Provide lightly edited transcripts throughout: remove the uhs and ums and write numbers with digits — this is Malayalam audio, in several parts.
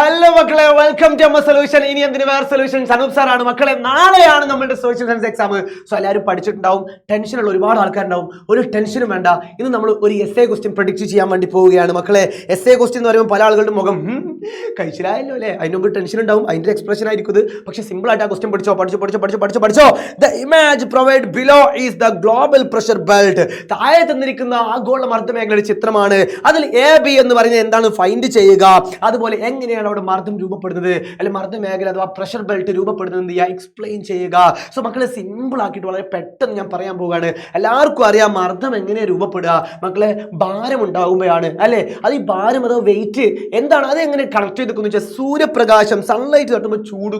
ഹലോ മക്കളെ, വെൽക്കം ടു അവർ സൊല്യൂഷൻ. ഇനി എന്തിന് വേറെ സൊല്യൂഷൻ? അനൂപ് സാറാണ് മക്കളെ. നാളെയാണ് നമ്മുടെ സോഷ്യൽ സയൻസ് എക്സാം. സോ എല്ലാവരും പഠിച്ചിട്ടുണ്ടാവും. ടെൻഷനുള്ള ഒരുപാട് ആൾക്കാരുണ്ടാവും. ഒരു ടെൻഷനും വേണ്ട. ഇന്ന് നമ്മൾ ഒരു എസ് എ ക്വസ്റ്റ്യൻ പ്രഡിക്റ്റ് ചെയ്യാൻ വേണ്ടി പോവുകയാണ് മക്കളെ. എസ് എ ക്വസ്റ്റ്യൻ എന്ന് പറയുമ്പോൾ പല ആളുകളുടെ മുഖം കഴിച്ചില്ലായല്ലോ അല്ലേ, അതിന് മുമ്പ് ടെൻഷൻ ഉണ്ടാവും. അതിന്റെ എക്സ്പ്രഷൻ ആയിരിക്കും ഇത്. പക്ഷേ സിമ്പിൾ ആയിട്ട് ആ ക്വസ്റ്റ്യൻ പഠിച്ചോ. The image provide below is the global pressure belt. താഴെ തന്നിരിക്കുന്ന ആഗോള മർദ്ദ മേഖലയുടെ ചിത്രമാണ്. അതിൽ എ ബി എന്ന് പറയുന്നത് എന്താണ് ഫൈൻഡ് ചെയ്യുക. അതുപോലെ എങ്ങനെയാണ് അവിടെ മർദ്ദം രൂപപ്പെടുന്നത്, അല്ലെങ്കിൽ മർദ്ദ മേഖല അഥവാ പ്രഷർ ബെൽറ്റ് രൂപപ്പെടുന്നത് എക്സ്പ്ലെയിൻ ചെയ്യുക. സോ മക്കളെ, സിമ്പിൾ ആക്കിയിട്ട് വളരെ പെട്ടെന്ന് ഞാൻ പറയാൻ പോവുകയാണ്. എല്ലാവർക്കും അറിയാം മർദ്ദം എങ്ങനെയാണ് രൂപപ്പെടുക. മക്കളെ, ഭാരം ഉണ്ടാകുമ്പോഴാണ് അല്ലെ. അത് ഈ ഭാരം അഥവാ വെയിറ്റ് എന്താണ്, അത് എങ്ങനെ കണക്ട് ചെയ്തെന്ന് വെച്ചാൽ സൂര്യപ്രകാശം സൺലൈറ്റ് തട്ടുമ്പോൾ ചൂട്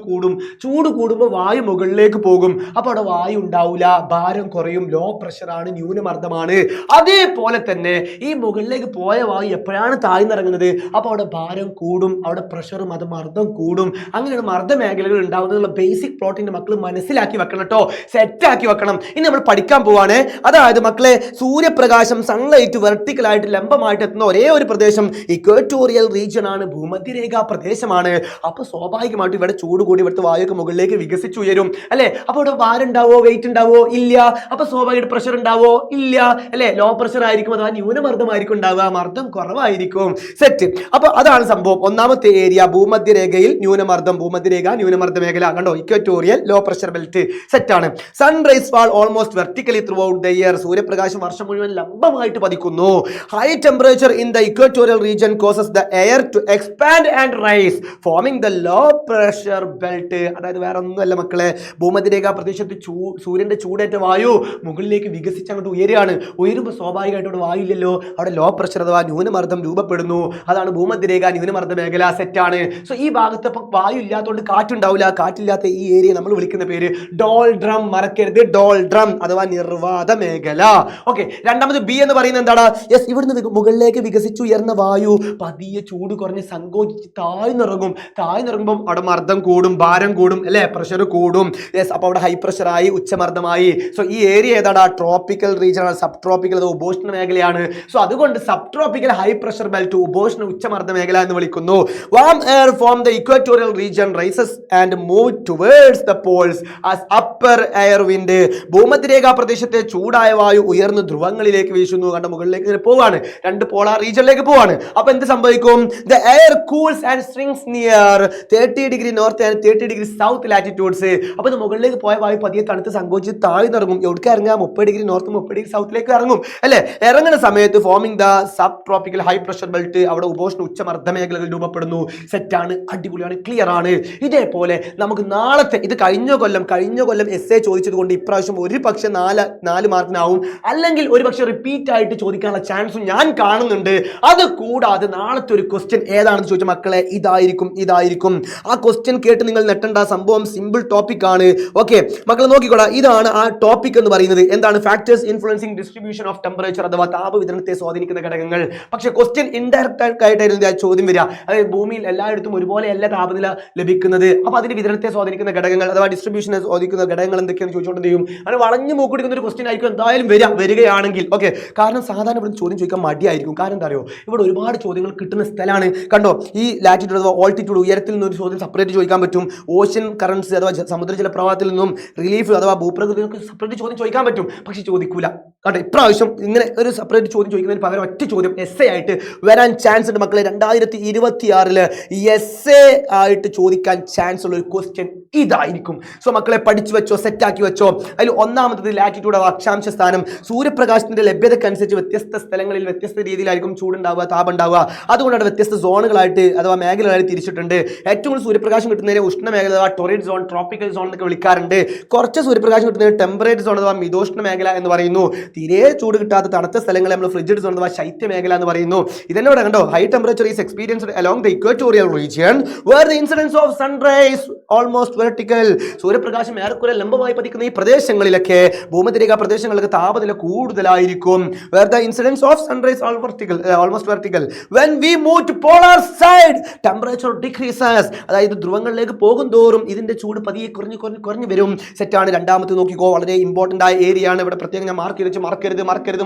കൂടുമ്പോൾ വായു മുകളിലേക്ക് പോകും. അപ്പൊ അവിടെ വായു ഉണ്ടാവില്ല, ഭാരം കുറയും. ലോ പ്രഷറാണ്, ന്യൂനമർദ്ദമാണ്. അതേപോലെ തന്നെ ഈ മുകളിലേക്ക് പോയ വായു എപ്പോഴാണ് താഴ്ന്നിറങ്ങുന്നത്, അപ്പൊ അവിടെ ഭാരം കൂടും, അവിടെ പ്രഷറും അത് മർദ്ദം കൂടും. അങ്ങനെയാണ് മർദ്ദ മേഖലകൾ ഉണ്ടാകുന്നതിനുള്ള ബേസിക് പ്ലോട്ടിന്റെ മക്കൾ മനസ്സിലാക്കി വെക്കണം കേട്ടോ, സെറ്റാക്കി വെക്കണം. ഇനി നമ്മൾ പഠിക്കാൻ പോവാണ്. അതായത് മക്കളെ, സൂര്യപ്രകാശം സൺലൈറ്റ് വെർട്ടിക്കലായിട്ട് ലംബമായിട്ട് എത്തുന്ന ഒരേ ഒരു പ്രദേശം ഇക്വേറ്റോറിയൽ റീജിയൻ ആണ്, ഭൂമധ്യരേഖാ പ്രദേശമാണ്. അപ്പൊ സ്വാഭാവികമായിട്ട് ഇവിടെ ചൂട് കൂടി ഇവിടുത്തെ വായുക്ക് മുകളിലേക്ക് വികസിച്ചുയരും അല്ലെ. അപ്പൊ ഇവിടെ ഭാരം ഉണ്ടാവോ, വെയിറ്റ് ഉണ്ടാവോ? ഇല്ല. അപ്പൊ സ്വാഭാവികമായിട്ട് പ്രഷർ ഉണ്ടാവോ? ഇല്ല അല്ലെ. ലോ പ്രഷർ ആയിരിക്കും അഥവാ ന്യൂനമർദ്ദമായിരിക്കും ഉണ്ടാവുക, മർദ്ദം കുറവായിരിക്കും. സെറ്റ്. അപ്പൊ അതാണ് സംഭവം. ഒന്നാമത്തെ ഏരിയ ഭൂമധ്യരേഖയിൽ ന്യൂനമർദ്ദം, ഭൂമധ്യരേഖ ന്യൂനമർദ്ദ മേഖല കണ്ടോ, equatorial low pressure belt. Set ആണ്. Sunrise fall almost vertically throughout the year. സൂര്യപ്രകാശം വർഷം മുഴുവൻ ലംബമായിട്ട് പതിക്കുന്നു. High temperature in the equatorial region causes the air to expand and rise forming the low pressure belt. അതായത് വേറെ ഒന്നുമല്ല മക്കളെ, ഭൂമധ്യരേഖാ പ്രദേശത്ത് സൂര്യന്റെ ചൂടേറ്റ വായു മുകളിലേക്ക് വികസിച്ച് അങ്ങോട്ട് ഉയരുകയാണ്. ഉയരുമ്പോൾ സ്വാഭാവികമായിട്ട് അവിടെ വായു ഇല്ലല്ലോ, അവിടെ ലോ പ്രഷർ അഥവാ ന്യൂനമർദ്ദം രൂപപ്പെടുന്നു. അതാണ് ഭൂമധ്യരേഖ ന്യൂനമർദ്ദ മേഖല. സെറ്റാണ്. സോ ഈ ഭാഗത്ത് ഇപ്പം വായു ഇല്ലാത്തതുകൊണ്ട് കാറ്റുണ്ടാവില്ല. കാറ്റില്ലാത്ത ഈ ഏരിയ നമ്മൾ വിളിക്കുന്ന പേര് ഡോൾഡ്രം. മറക്കരുത്, ഡോൾഡ്രം അഥവാ നിർവാത മേഖല. ഓക്കെ. രണ്ടാമത് ബി എന്ന് പറയുന്നത് എന്താണ്? യെസ്, ഇവിടുന്ന് മുകളിലേക്ക് വികസിച്ചുയർന്ന വായു പതിയെ ചൂട് കുറഞ്ഞ് സങ്കോചിച്ച് താഴ്ന്നിറങ്ങുമ്പോൾ അവിടെ മർദ്ദം കൂടും, ഭാരം കൂടും അല്ലെ, പ്രഷർ കൂടും. യെസ്, അപ്പൊ അവിടെ ഹൈ പ്രഷറായി, ഉച്ചമർദ്ദമായി. സോ ഈ ഏരിയ ഏതാണ്? ട്രോപ്പിക്കൽ റീജിയൻ ആണ്. സബ് ട്രോപ്പിക്കൽ അത് ഉപോഷ്ണ മേഖലയാണ്. സോ അതുകൊണ്ട് sub tropical high pressure belt ഉപോഷ്ണ ഉച്ചമർദ്ദ മേഖല എന്ന് വിളിക്കുന്നു. Warm air from the equatorial region rises and move towards the poles as upper air wind. ഭൂമധ്യരേഖാ പ്രദേശത്തെ ചൂടായ വായു ഉയർന്ന ധ്രുവങ്ങളിലേക്ക് വീശുന്നു. കണ്ട, മുകളിലേക്ക് പോവാണ്, രണ്ട് പോളാർ റീജിയനിലേക്ക് പോവാണ്. അപ്പൊ എന്ത് സംഭവിക്കും? The air cools and strings near 30 degree north and 30 degree south latitudes. അപ്പൊ ഇത് മുകളിലേക്ക് പോയ വായു പതിയെ തണുത്ത് സങ്കോചിച്ച് താഴ്ന്നിറങ്ങും. എവിടേക്ക് ഇറങ്ങാം? 30 ഡിഗ്രി നോർത്ത് 30 ഡിഗ്രി സൗത്തിലേക്ക് ഇറങ്ങും അല്ലെ. ഇറങ്ങുന്ന സമയത്ത് foaming the sub tropical high pressure belt, അവിടെ ഉപോഷ്ണ ഉച്ചമർദ്ദ മേഖലകൾ രൂപപ്പെടുന്നു. സെറ്റാണ്, അടിപൊളിയാണ്, ക്ലിയർ ആണ്. ഇതേപോലെ നമുക്ക് നാളത്തെ, ഇത് കഴിഞ്ഞ കൊല്ലം എസ് എ ചോദിച്ചത് കൊണ്ട് ഇപ്രാവശ്യം ഒരു പക്ഷെ 4 മാർക്കിനാവും, അല്ലെങ്കിൽ ഒരു പക്ഷെ റിപ്പീറ്റ് ആയിട്ട് ചോദിക്കാനുള്ള ചാൻസും ഞാൻ കാണുന്നുണ്ട്. അത് കൂടാതെ നാളത്തെ ഒരു ക്വസ്റ്റ്യൻ ഏതാണെന്ന് ചോദിച്ച മക്കളെ, ഇതായിരിക്കും. ആ ക്വസ്റ്റ്യൻ കേട്ട് നിങ്ങൾ നെട്ടണ്ട. സംഭവം സിമ്പിൾ ടോപ്പിക് ആണ്. ഓക്കെ മക്കളെ, നോക്കിക്കോളാം. ഇതാണ് ആ ടോപ്പിക് എന്ന് പറയുന്നത്. എന്താണ്? Factors influencing distribution of temperature അഥവാ താപവിതരണത്തെ സ്വാധീനിക്കുന്ന ഘടകങ്ങൾ. പക്ഷെ ക്വസ്റ്റ്യൻ ഇൻഡയറക്റ്റ് ആയിട്ടായിരുന്നു ആ ചോദ്യം വരിക. അതായത് ഭൂമിയിൽ എല്ലായിടത്തും ഒരുപോലെയല്ല താപനില ലഭിക്കുന്നത്. അപ്പൊ അതിന്റെ വിതരണത്തെ സ്വാധീനിക്കുന്ന ഘടകങ്ങൾ അഥവാ ഡിസ്ട്രിബ്യൂഷനെ സ്വാധീനിക്കുന്ന ഘടകങ്ങൾ എന്തൊക്കെയാണ് ചോദിച്ചുകൊണ്ട് ചെയ്യും. അങ്ങനെ വളഞ്ഞു മൂക്കിടിക്കുന്ന ഒരു ക്വസ്റ്റ്യൻ ആയിരിക്കും എന്തായാലും വരികയാണെങ്കിൽ. ഓക്കെ, കാരണം സാധാരണ ഇവിടെ ചോദ്യം ചോദിക്കാൻ മടിയായിരിക്കും. കാരണം എന്താ അറിയോ, ഇവിടെ ഒരുപാട് ചോദ്യങ്ങൾ കിട്ടുന്ന സ്ഥലമാണ്. കണ്ടോ, ഈ ലാറ്റിറ്റ്യൂഡ് അഥവാ ഓൾട്ടിറ്റ്യൂഡ്, ഉയരത്തിൽ നിന്ന് ഒരു ചോദ്യം സെപ്പറേറ്റ് ചോദിക്കാൻ പറ്റും. ഓഷ്യൻ കറൻസ് അഥവാ സമുദ്രജല പ്രവാഹത്തിൽ നിന്നും റിലീഫ് അഥവാ ഭൂപ്രകൃതി സെപ്പറേറ്റ് ചോദ്യം ചോദിക്കാൻ പറ്റും. പക്ഷെ ചോദിക്കൂല. കണ്ടോ, ഇപ്രാവശ്യം ഇങ്ങനെ ഒരു സെപ്പറേറ്റ് ചോദ്യം ചോദിക്കുന്നതിന് പകരം ഒറ്റ ചോദ്യം എസ് എ ആയിട്ട് വരാൻ ചാൻസ് ഉണ്ട് മക്കളെ. 2026 എസ് എ ആയിട്ട് ചോദിക്കാൻ ചാൻസ് ഉള്ള ഒരു ക്വസ്റ്റ്യൻ ഇതായിരിക്കും. സോ മക്കളെ, പഠിച്ചു വെച്ചോ, സെറ്റാക്കി വെച്ചോ. അതിൽ ഒന്നാമത്തത് ലാറ്റിറ്റ്യൂഡ് അഥവാ അക്ഷാംശ സ്ഥാനം. സൂര്യപ്രകാശത്തിന്റെ ലഭ്യതക്കനുസരിച്ച് വ്യത്യസ്ത സ്ഥലങ്ങളിൽ വ്യത്യസ്ത രീതിയിലായിരിക്കും ചൂടുണ്ടാവുക, താപമുണ്ടാവുക. അതുകൊണ്ടാണ് വ്യത്യസ്ത സോണുകളായിട്ട് അഥവാ മേഖലകളായിട്ട് തിരിച്ചിട്ടുണ്ട്. ഏറ്റവും കൂടുതൽ സൂര്യപ്രകാശം കിട്ടുന്നതിനെ ഉഷ്ണ മേഖല അഥവാ ടൊറിഡ് സോൺ, ട്രോപ്പിക്കൽ സോൺ എന്നൊക്കെ വിളിക്കാറുണ്ട്. കുറച്ച് സൂര്യപ്രകാശം കിട്ടുന്നതിന് ടെമ്പറേറ്റ് സോൺ അഥവാ മിതോഷ്ണ മേഖല എന്ന് പറയുന്നു. തീരെ ചൂട് കിട്ടാത്ത തണുത്ത സ്ഥലങ്ങളെ നമ്മൾ ഫ്രിഡ്ജിഡ് സോൺ അഥവാ ശൈത്യ മേഖല എന്ന് പറയുന്നു. ഇതെന്നോട് കണ്ടോ, high temperature is experienced along the equatorial region where the incidence of sunrise almost vertical. സൂര്യപ്രകാശം ഏറെക്കുറെ ലംബമായി പതിക്കുന്ന ഈ പ്രദേശങ്ങളിലൊക്കെ, ഭൂമധ്യരേഖാ പ്രദേശങ്ങളിലൊക്കെ താപനില കൂടുതലായിരിക്കും. Where the incidence of sunrise almost vertical. When we move to polar side temperature decreases. അതായത് ധ്രുവങ്ങളിലേക്ക് പോകും തോറും ഇതിന്റെ ചൂട് പതിയെ കുറഞ്ഞു വരും. സെറ്റാണ്. രണ്ടാമത്തെ നോക്കിക്കോ, വളരെ ഇമ്പോർട്ടന്റ് ആയ ഏരിയ ആണ്. ഇവിടെ പ്രത്യേകം ഞാൻ മാർക്ക് ചെയ്ത്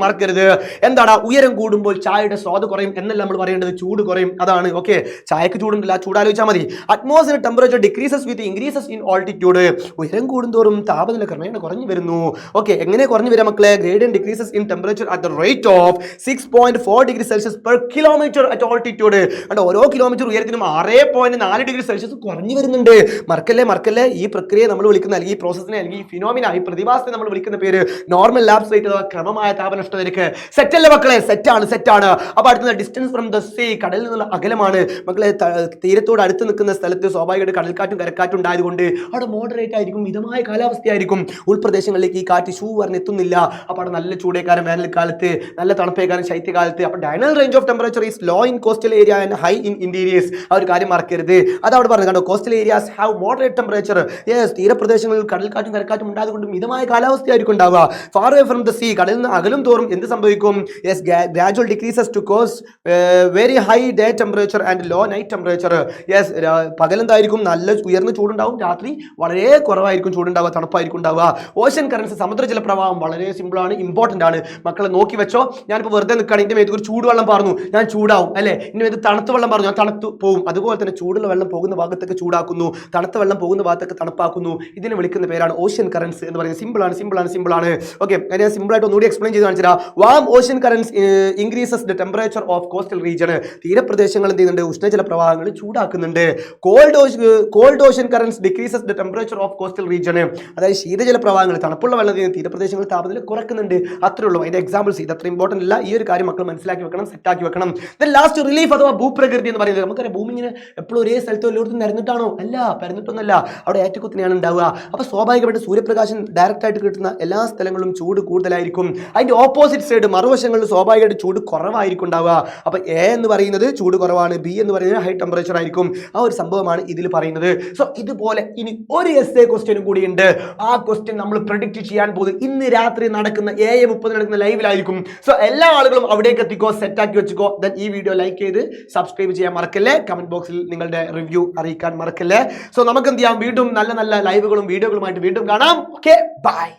മറക്കരുത്. എന്താണ്? ഉയരം കൂടുമ്പോൾ ചായയുടെ സ്വാദ് കുറയും എന്നല്ല നമ്മൾ പറയേണ്ടത്, ചൂട് കുറയും. അതാണ്. ഓക്കെ, ചായ താഴേക്ക് ചൂടുണ്ടല്ല, ചൂടാലോചിച്ചാൽ മതി. Atmosphere temperature decreases with increases in altitude. ഉയരം കൂടുന്തോറും താപനില ക്രമേണ കുറഞ്ഞു വരുന്നു. ഓക്കെ, എങ്ങനെ കുറഞ്ഞു വരാം മക്കളെ? Gradient decreases in temperature at the rate of 6.4 degree Celsius per kilometre at altitude. അണ്ട് ഓരോ കിലോമീറ്റർ ഉയരത്തിനും 6.4 ഡിഗ്രി സെൽഷ്യസ് കുറഞ്ഞു വരുന്നുണ്ട്. മറക്കല്ലേ, ഈ പ്രക്രിയയെ നമ്മൾ വിളിക്കുന്ന, അല്ലെങ്കിൽ ഈ പ്രോസസ്സിനെ, അല്ലെങ്കിൽ ഈ ഫിനോമിന, ഈ പ്രതിഭാസത്തെ നമ്മൾ വിളിക്കുന്ന പേര് നോർമൽ ലാപ്സ് റേറ്റ് അഥവാ ക്രമമായ താപനഷ്ട നിരക്ക്. സെറ്റല്ലേ മക്കളെ? സെറ്റാണ്. അപ്പൊ അടുത്ത ഡിസ്റ്റൻസ് ഫ്രം ദ സീ, കടലിൽ നിന്നുള്ള അകലമാണ് മക്കളെ. തീരത്തോട് അടുത്ത് നിൽക്കുന്ന സ്ഥലത്ത് സ്വാഭാവികമായിട്ട് കടൽക്കാറ്റും കരക്കാറ്റും ഉണ്ടായതുകൊണ്ട് അവിടെ മോഡറേറ്റ് ആയിരിക്കും, മിതമായ കാലാവസ്ഥയായിരിക്കും. ഉൾപ്രദേശങ്ങളിലേക്ക് ഈ കാറ്റ് എത്തുന്നില്ല. അപ്പൊ അവിടെ നല്ല ചൂടേക്കാരം വേനൽക്കാലത്ത്, നല്ല തണുപ്പേക്കാരം ശൈത്യകാലത്ത്. അപ്പൊ diurnal range of temperature is low in coastal area and high in interiors. ആ ഒരു കാര്യം മറക്കരുത്. അതവിടെ പറഞ്ഞു കണ്ടോ, coastal areas have moderate temperature. Yes, തീരപ്രദേശങ്ങളിൽ കടൽക്കാറ്റും കരക്കാറ്റും ഉണ്ടായതുകൊണ്ട് മിതമായ കാലാവസ്ഥയായിരിക്കും ഉണ്ടാവുക. Far away from the sea, കടലിൽ നിന്ന് അകലും തോറും എന്ത് സംഭവിക്കും? Yes, gradual decreases to cause very high day temperature and low night temperature. Yes, പകലെന്തായിരിക്കും? നല്ല ഉയർന്ന ചൂടുണ്ടാവും, രാത്രി വളരെ കുറവായിരിക്കും ചൂടുണ്ടാവുക, തണുപ്പായിരിക്കും ഉണ്ടാവുക. ഓഷ്യൻ കറൻസ്, സമുദ്രജല പ്രവാഹം വളരെ സിമ്പിൾ ആണ്, ഇമ്പോർട്ടന്റ് ആണ്. മക്കളെ നോക്കി വെച്ചോ. ഞാനിപ്പോൾ വെറുതെ നിൽക്കുകയാണ്, എൻ്റെ മേത്ത് ഒരു ചൂടുവെള്ളം പറഞ്ഞു, ഞാൻ ചൂടാവും അല്ലേ? എൻ്റെ മേത്ത് തണുത്ത വെള്ളം പറഞ്ഞു, ഞാൻ തണുത്തു പോകും. അതുപോലെ തന്നെ ചൂടുള്ള വെള്ളം പോകുന്ന ഭാഗത്തേക്ക് ചൂടാക്കുന്നു, തണുത്ത വെള്ളം പോകുന്ന ഭാഗത്തേക്ക് തണുപ്പാക്കുന്നു. ഇതിനെ വിളിക്കുന്ന പേരാണ് ഓഷ്യൻ കറൻസ് എന്ന് പറയുന്നത്. സിമ്പിൾ ആണ്. ഓക്കെ, ഞാൻ സിമ്പിൾ ആയിട്ട് ഒന്നുകൂടി എക്സ്പ്ലെയിൻ ചെയ്ത് കാണിച്ചു തരാം. Warm ocean currents increases the temperature of coastal region. തീരപ്രദേശങ്ങൾ എന്ത് ചെയ്യുന്നുണ്ട്? ഉഷ്ണജല പ്രവാഹങ്ങൾ ചൂടാക്കുന്നുണ്ട്. Cold ocean currents decreases the temperature of coastal region. അതായത് ശീതജല പ്രവാഹങ്ങൾ, തണുപ്പുള്ള വെള്ളത്തിൽ തീരപ്രദേശങ്ങളിൽ താപനില കുറക്കുന്നുണ്ട്. അത്രേ ഉള്ളൂ. അതിന്റെ എക്സാമ്പിൾസ് ഇത് അത്ര ഇമ്പോർട്ടന്റ് അല്ല. ഈ ഒരു കാര്യം മക്കൾ മനസ്സിലാക്കി വെക്കണം, സെറ്റാക്കി വെക്കണം. ലാസ്റ്റ് റിലീഫ് അഥവാ ഭൂപ്രകൃതി എന്ന് പറയുന്നത്, നമുക്കറിയാം ഭൂമി ഇങ്ങനെ എപ്പോഴും ഒരേ സ്ഥലത്തോ എല്ലായിടത്തും നിരന്നിട്ടാണോ? അല്ല, പരന്നിട്ടൊന്നല്ല, അവിടെ ഏറ്റക്കുത്തിനെയാണ് ഉണ്ടാവുക. അപ്പൊ സ്വാഭാവികമായിട്ട് സൂര്യപ്രകാശം ഡയറക്റ്റ് ആയിട്ട് കിട്ടുന്ന എല്ലാ സ്ഥലങ്ങളിലും ചൂട് കൂടുതലായിരിക്കും. അതിന്റെ ഓപ്പോസിറ്റ് സൈഡ്, മറുവശങ്ങളിൽ സ്വാഭാവികമായിട്ട് ചൂട് കുറവായിരിക്കും ഉണ്ടാവുക. അപ്പൊ എ എന്ന് പറയുന്നത് ചൂട് കുറവാണ്, ബി എന്ന് പറയുന്നത് ഹൈ ടെമ്പറേച്ചർ ആയിരിക്കും. ആ ഒരു സംഭവമാണ് ഇതിൽ പറയുന്നത്. സോ ഇതുപോലെ ഇനി ഒരു എസ്സേ ക്വസ്റ്റ്യനും കൂടി ഉണ്ട്. ആ ക്വസ്റ്റ്യൻ നമ്മൾ പ്രെഡിക്റ്റ് ചെയ്യാൻ പോകുന്നത് ഇന്ന് രാത്രി നടക്കുന്ന 7:30 നടക്കുന്ന ലൈവിലായിരിക്കും. സോ എല്ലാ ആളുകളും അവിടേക്ക് എത്തിക്കോ, സെറ്റാക്കി വെച്ചിക്കോ. ദെൻ ഈ വീഡിയോ ലൈക്ക് ചെയ്ത് സബ്സ്ക്രൈബ് ചെയ്യാൻ മറക്കല്ലേ. കമന്റ് ബോക്സിൽ നിങ്ങളുടെ റിവ്യൂ അറിയിക്കാൻ മറക്കല്ലേ. സോ നമുക്ക് എന്ത് ചെയ്യാം? വീണ്ടും നല്ല ലൈവുകളും വീഡിയോകളുമായിട്ട് വീണ്ടും കാണാം. Okay, by.